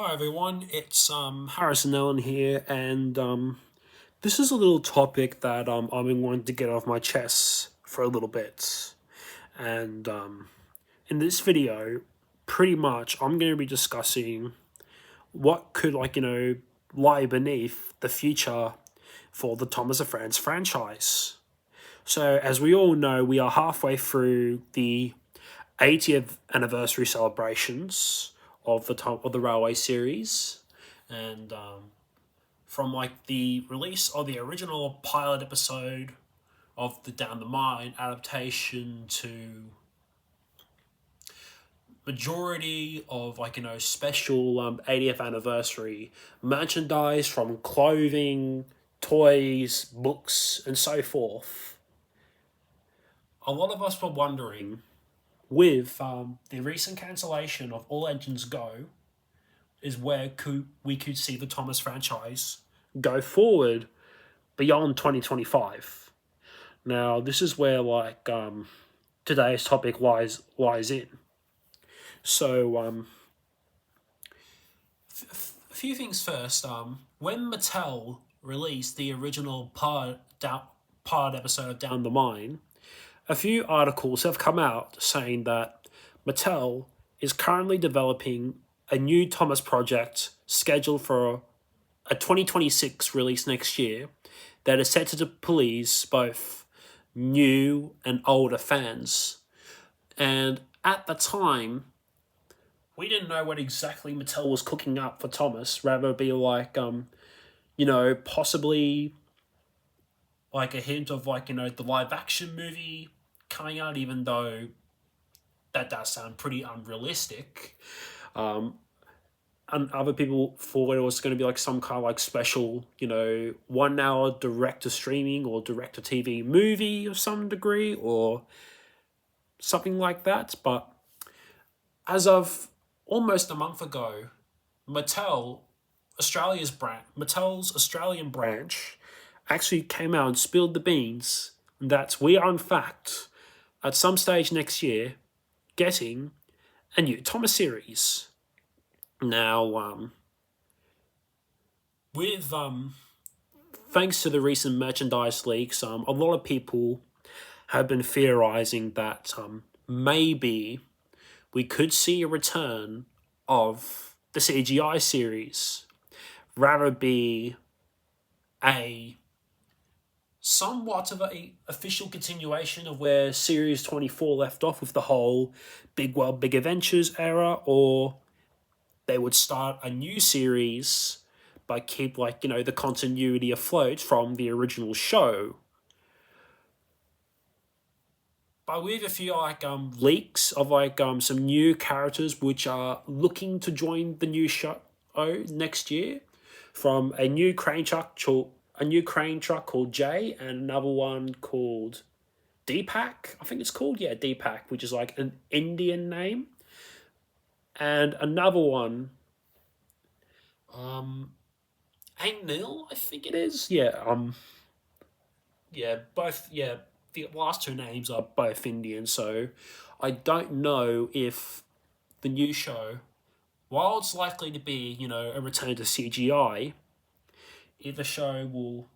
Hi everyone, it's Harrison Allen here, and this is a little topic that I've been wanting to get off my chest for a little bit. And in this video, pretty much I'm going to be discussing what could lie beneath the future for the Thomas of France franchise. So as we all know, we are halfway through the 80th anniversary celebrations of the Railway series, and from the release of the original pilot episode of the Down the Mine adaptation to majority of special 80th anniversary merchandise from clothing, toys, books, and so forth. A lot of us were wondering, with the recent cancellation of All Engines Go, is where we could see the Thomas franchise go forward beyond 2025. Now, this is where today's topic lies in. So, a few things first. When Mattel released the original pod episode of Down the Mine, a few articles have come out saying that Mattel is currently developing a new Thomas project scheduled for a 2026 release next year that is set to please both new and older fans. And at the time, we didn't know what exactly Mattel was cooking up for Thomas. Rather be possibly like a hint of the live action movie coming out, even though that does sound pretty unrealistic. And other people thought it was going to be some kind of special, 1 hour direct to streaming or direct to TV movie of some degree or something like that. But as of almost a month ago, Mattel's Australian branch actually came out and spilled the beans that we are in fact, at some stage next year, getting a new Thomas series. Now, with thanks to the recent merchandise leaks, a lot of people have been theorizing that maybe we could see a return of the CGI series, rather be a somewhat of a official continuation of where Series 24 left off with the whole Big World, Big Adventures era, or they would start a new series but keep the continuity afloat from the original show. But we have a few leaks of some new characters which are looking to join the new show next year, from a new crane truck called Jay, and another one called Deepak. I think it's called Deepak, which is an Indian name. And another one, Neil, I think it is. The last two names are both Indian, so I don't know if the new show, while it's likely to be, a return to CGI, if the show will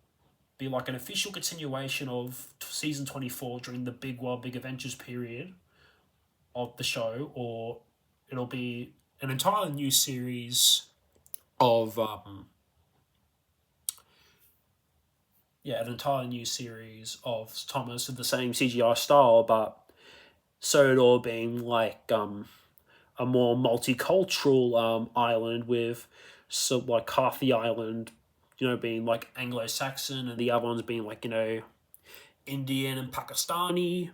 be an official continuation of season 24 during the Big World, Big Adventures period of the show, or it'll be an entirely new series of Thomas with the same CGI style, but so it all being a more multicultural island, with half the island being Anglo-Saxon and the other ones being Indian and Pakistani,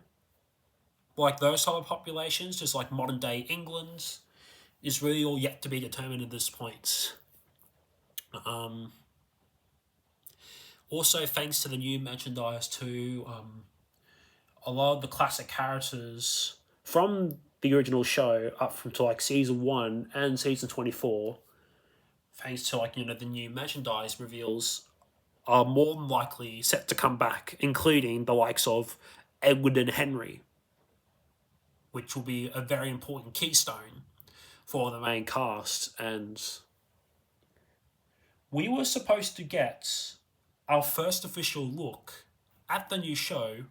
those type of populations, just modern day England, is really all yet to be determined at this point. Also, thanks to the new merchandise too, a lot of the classic characters from the original show up from to season 1 and season 24, thanks to the new merchandise reveals, are more than likely set to come back, including the likes of Edward and Henry, which will be a very important keystone for the main cast. And we were supposed to get our first official look at the new show,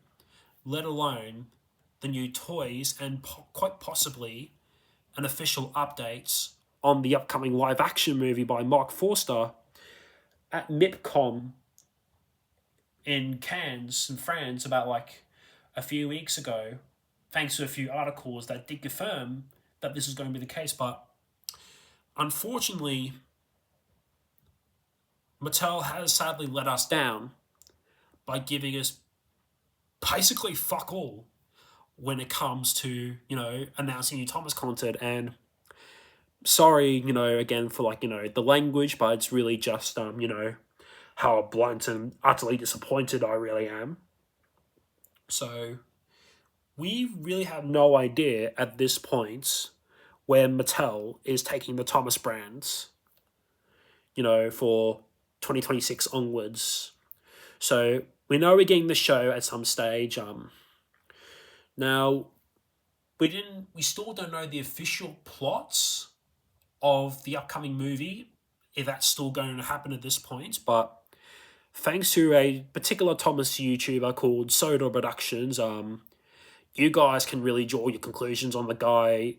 let alone the new toys and quite possibly an official update on the upcoming live action movie by Mark Forster at MIPCOM in Cannes in France about like a few weeks ago, thanks to a few articles that did confirm that this is going to be the case. But unfortunately, Mattel has sadly let us down by giving us basically fuck all when it comes to, announcing new Thomas content. And sorry, again for like, the language, but it's really just, how blunt and utterly disappointed I really am. So we really have no idea at this point where Mattel is taking the Thomas brands, for 2026 onwards. So we know we're getting the show at some stage. Now we still don't know the official plots of the upcoming movie, if that's still going to happen at this point, but thanks to a particular Thomas YouTuber called Soda Productions, you guys can really draw your conclusions on the guy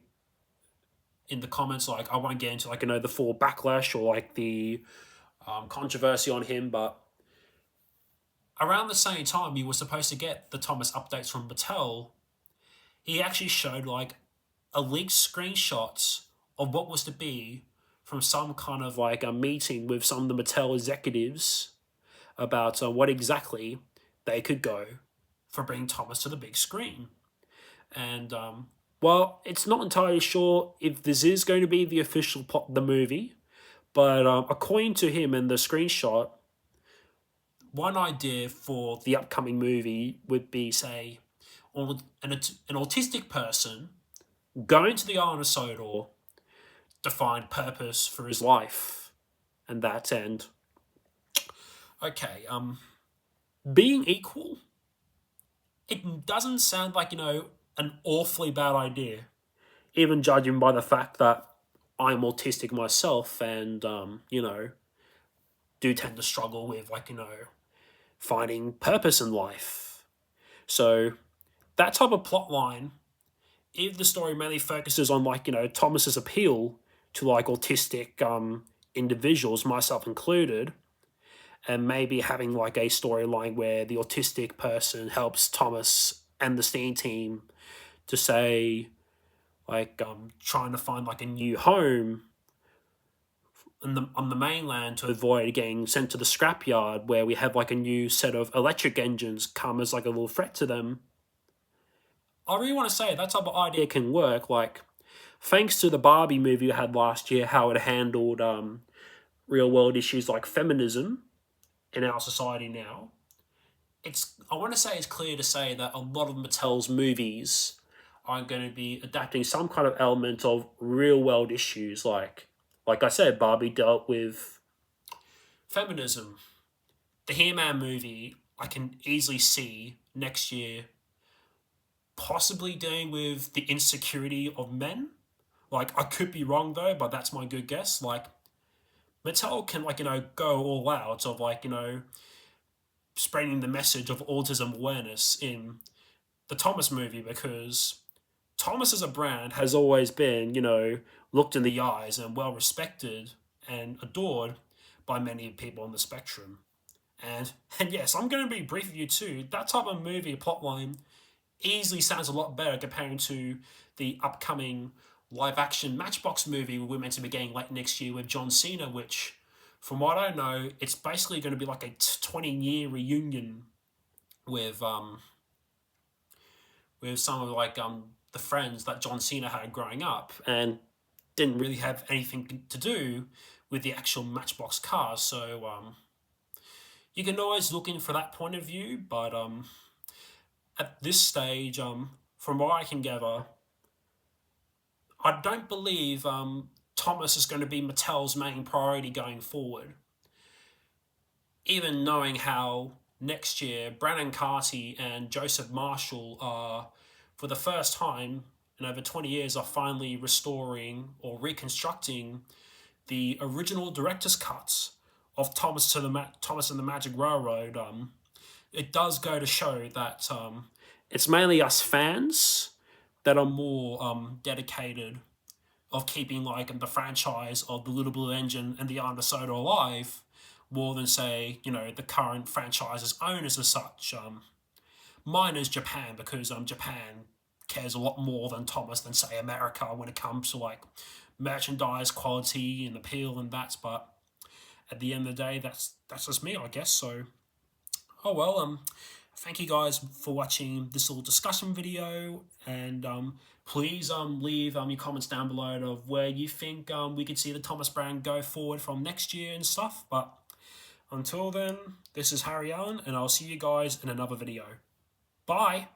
in the comments. Like, I won't get into the full backlash or like the controversy on him, but around the same time you were supposed to get the Thomas updates from Mattel, he actually showed like a leaked screenshots of what was to be from some kind of like a meeting with some of the Mattel executives about what exactly they could go for bringing Thomas to the big screen. And well, it's not entirely sure if this is going to be the official plot of the movie, but according to him in the screenshot, one idea for the upcoming movie would be, say, an autistic person going to the island of Sodor to find purpose for his life, and that's end. Okay, being equal, it doesn't sound like, an awfully bad idea, even judging by the fact that I'm autistic myself and, do tend to struggle with, finding purpose in life. So that type of plot line, if the story mainly focuses on Thomas's appeal to autistic individuals, myself included, and maybe having a storyline where the autistic person helps Thomas and the Steen team to say trying to find a new home on the mainland to avoid getting sent to the scrapyard, where we have a new set of electric engines come as a little threat to them. I really want to say that type of idea can work. Thanks to the Barbie movie we had last year, how it handled real world issues like feminism in our society now. I want to say it's clear to say that a lot of Mattel's movies are going to be adapting some kind of element of real world issues. Like I said, Barbie dealt with feminism. The He-Man movie, I can easily see next year possibly dealing with the insecurity of men. I could be wrong though, but that's my good guess. Mattel can go all out of spreading the message of autism awareness in the Thomas movie, because Thomas as a brand has always been, looked in the eyes and well respected and adored by many people on the spectrum. And yes, I'm going to be brief with you too. That type of movie plotline easily sounds a lot better comparing to the upcoming live-action Matchbox movie we're meant to be getting late next year with John Cena, which, from what I know, it's basically going to be like a 20-year reunion with some of the friends that John Cena had growing up, and didn't really have anything to do with the actual Matchbox cars. So you can always look in for that point of view, but at this stage, from what I can gather, I don't believe Thomas is going to be Mattel's main priority going forward. Even knowing how next year Brandon Carty and Joseph Marshall are, for the first time in over 20 years, are finally restoring or reconstructing the original director's cuts of Thomas and the Magic Railroad, it does go to show that it's mainly us fans that are more dedicated of keeping like the franchise of the Little Blue Engine and the Iron Soda alive, more than say the current franchise's owners as such. Mine is Japan because Japan cares a lot more than Thomas than say America when it comes to like merchandise quality and appeal and that. But at the end of the day, that's just me, I guess. So oh well. Thank you guys for watching this little discussion video, and please leave your comments down below of where you think we could see the Thomas brand go forward from next year and stuff. But until then, this is Harry Allen, and I'll see you guys in another video. Bye!